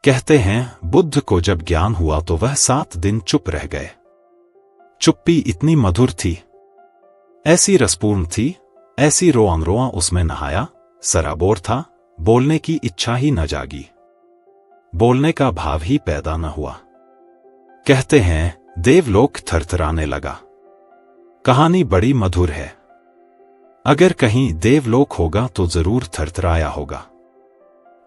कहते हैं बुद्ध को जब ज्ञान हुआ तो वह 7 दिन चुप रह गए। चुप्पी इतनी मधुर थी, ऐसी रसपूर्ण थी, ऐसी रोआं रोआं उसमें नहाया, सराबोर था, बोलने की इच्छा ही न जागी, बोलने का भाव ही पैदा न हुआ। कहते हैं देवलोक थरथराने लगा। कहानी बड़ी मधुर है। अगर कहीं देवलोक होगा तो जरूर थरथराया होगा।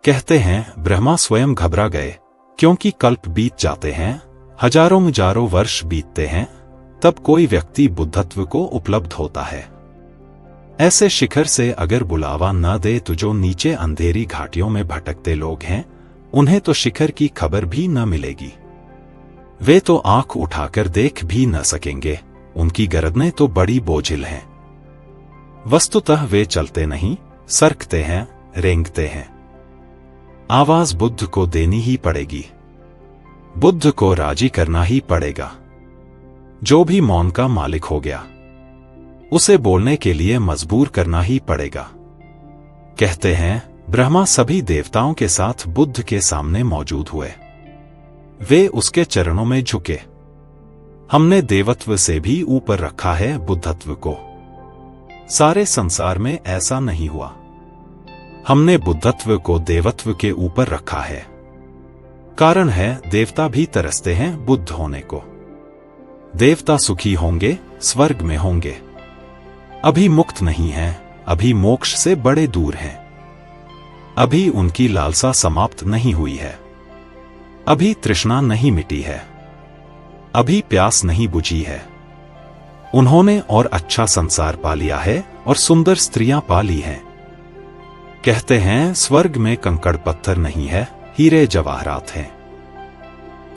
कहते हैं ब्रह्मा स्वयं घबरा गए, क्योंकि कल्प बीत जाते हैं, हजारों वर्ष बीतते हैं, तब कोई व्यक्ति बुद्धत्व को उपलब्ध होता है। ऐसे शिखर से अगर बुलावा न दे तो जो नीचे अंधेरी घाटियों में भटकते लोग हैं, उन्हें तो शिखर की खबर भी न मिलेगी। वे तो आंख उठाकर देख भी न सकेंगे, उनकी गर्दनें तो बड़ी बोझिल हैं। वस्तुतः वे चलते नहीं, सरकते हैं, रेंगते हैं। आवाज बुद्ध को देनी ही पड़ेगी, बुद्ध को राजी करना ही पड़ेगा। जो भी मौन का मालिक हो गया, उसे बोलने के लिए मजबूर करना ही पड़ेगा। कहते हैं ब्रह्मा सभी देवताओं के साथ बुद्ध के सामने मौजूद हुए। वे उसके चरणों में झुके। हमने देवत्व से भी ऊपर रखा है बुद्धत्व को। सारे संसार में ऐसा नहीं हुआ। हमने बुद्धत्व को देवत्व के ऊपर रखा है। कारण है देवता भी तरसते हैं बुद्ध होने को। देवता सुखी होंगे, स्वर्ग में होंगे। अभी मुक्त नहीं हैं, अभी मोक्ष से बड़े दूर हैं। अभी उनकी लालसा समाप्त नहीं हुई है। अभी तृष्णा नहीं मिटी है। अभी प्यास नहीं बुझी है। उन्होंने और अच्छा संसार पा लिया है और सुंदर स्त्रियां पा ली हैं। कहते हैं स्वर्ग में कंकड़ पत्थर नहीं है, हीरे जवाहरात हैं।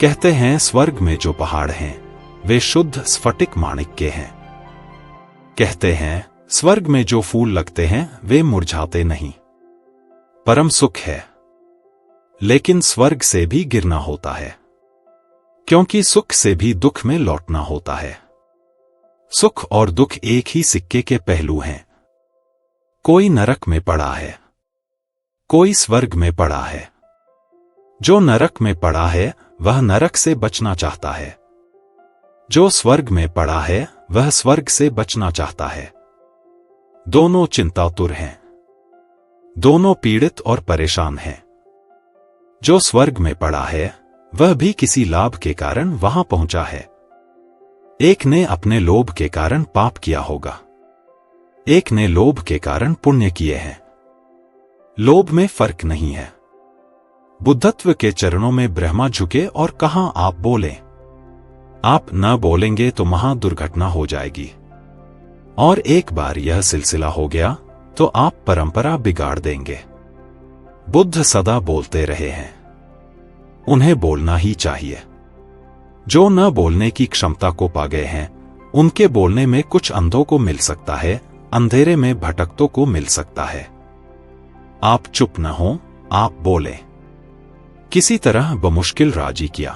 कहते हैं स्वर्ग में जो पहाड़ हैं, वे शुद्ध स्फटिक माणिक के हैं। कहते हैं स्वर्ग में जो फूल लगते हैं, वे मुरझाते नहीं। परम सुख है, लेकिन स्वर्ग से भी गिरना होता है, क्योंकि सुख से भी दुख में लौटना होता है। सुख और दुख एक ही सिक्के के पहलू हैं। कोई नरक में पड़ा है, कोई स्वर्ग में पड़ा है। जो नरक में पड़ा है वह नरक से बचना चाहता है। जो स्वर्ग में पड़ा है वह स्वर्ग से बचना चाहता है। दोनों चिंतातुर हैं, दोनों पीड़ित और परेशान हैं। जो स्वर्ग में पड़ा है वह भी किसी लाभ के कारण वहां पहुंचा है। एक ने अपने लोभ के कारण पाप किया होगा, एक ने लोभ के कारण पुण्य किए हैं। लोभ में फर्क नहीं है। बुद्धत्व के चरणों में ब्रह्मा झुके और कहा आप बोलें। आप न बोलेंगे तो महादुर्घटना हो जाएगी, और एक बार यह सिलसिला हो गया तो आप परंपरा बिगाड़ देंगे। बुद्ध सदा बोलते रहे हैं, उन्हें बोलना ही चाहिए। जो न बोलने की क्षमता को पा गए हैं, उनके बोलने में कुछ अंधों को मिल सकता है, अंधेरे में भटकतों को मिल सकता है। आप चुप न हो, आप बोले। किसी तरह बमुश्किल राजी किया।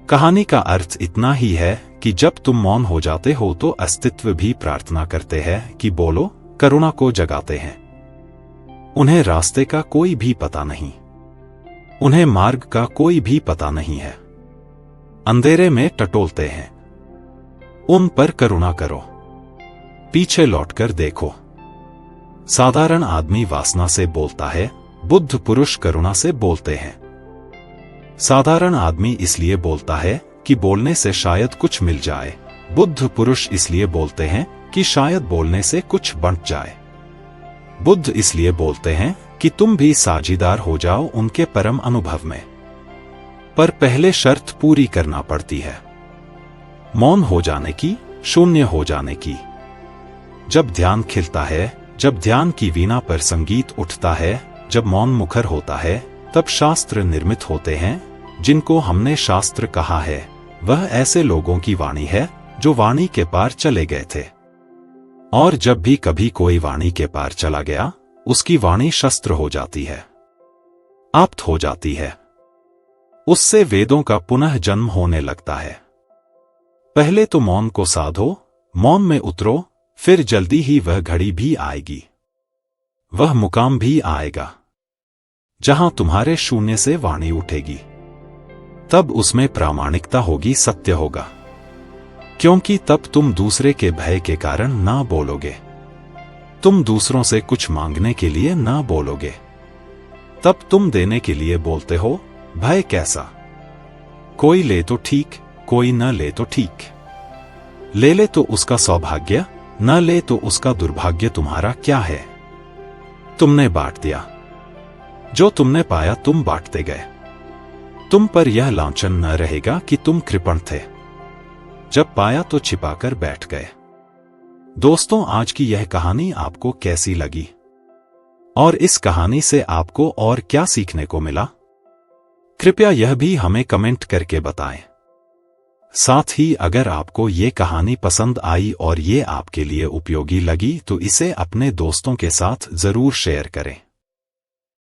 कहानी का अर्थ इतना ही है कि जब तुम मौन हो जाते हो तो अस्तित्व भी प्रार्थना करते हैं कि बोलो, करुणा को जगाते हैं। उन्हें रास्ते का कोई भी पता नहीं, उन्हें मार्ग का कोई भी पता नहीं है। अंधेरे में टटोलते हैं। उन पर करुणा करो, पीछे लौटकर देखो। साधारण आदमी वासना से बोलता है, बुद्ध पुरुष करुणा से बोलते हैं। साधारण आदमी इसलिए बोलता है कि बोलने से शायद कुछ मिल जाए, बुद्ध पुरुष इसलिए बोलते हैं कि शायद बोलने से कुछ बंट जाए। बुद्ध इसलिए बोलते हैं कि तुम भी साझीदार हो जाओ उनके परम अनुभव में। पर पहले शर्त पूरी करना पड़ती है, मौन हो जाने की, शून्य हो जाने की। जब ध्यान खिलता है, जब ध्यान की वीणा पर संगीत उठता है, जब मौन मुखर होता है, तब शास्त्र निर्मित होते हैं। जिनको हमने शास्त्र कहा है, वह ऐसे लोगों की वाणी है जो वाणी के पार चले गए थे। और जब भी कभी कोई वाणी के पार चला गया, उसकी वाणी शस्त्र हो जाती है, आप्त हो जाती है। उससे वेदों का पुनः जन्म होने लगता है। पहले तो मौन को साधो, मौन में उतरो, फिर जल्दी ही वह घड़ी भी आएगी, वह मुकाम भी आएगा जहां तुम्हारे शून्य से वाणी उठेगी, तब उसमें प्रामाणिकता होगी, सत्य होगा। क्योंकि तब तुम दूसरे के भय के कारण ना बोलोगे, तुम दूसरों से कुछ मांगने के लिए ना बोलोगे, तब तुम देने के लिए बोलते हो। भय कैसा? कोई ले तो ठीक, कोई न ले तो ठीक। ले ले तो उसका सौभाग्य, न ले तो उसका दुर्भाग्य। तुम्हारा क्या है? तुमने बांट दिया, जो तुमने पाया तुम बांटते गए। तुम पर यह लांछन न रहेगा कि तुम कृपण थे, जब पाया तो छिपाकर बैठ गए। दोस्तों, आज की यह कहानी आपको कैसी लगी और इस कहानी से आपको और क्या सीखने को मिला? कृपया यह भी हमें कमेंट करके बताएं। साथ ही अगर आपको ये कहानी पसंद आई और ये आपके लिए उपयोगी लगी तो इसे अपने दोस्तों के साथ जरूर शेयर करें।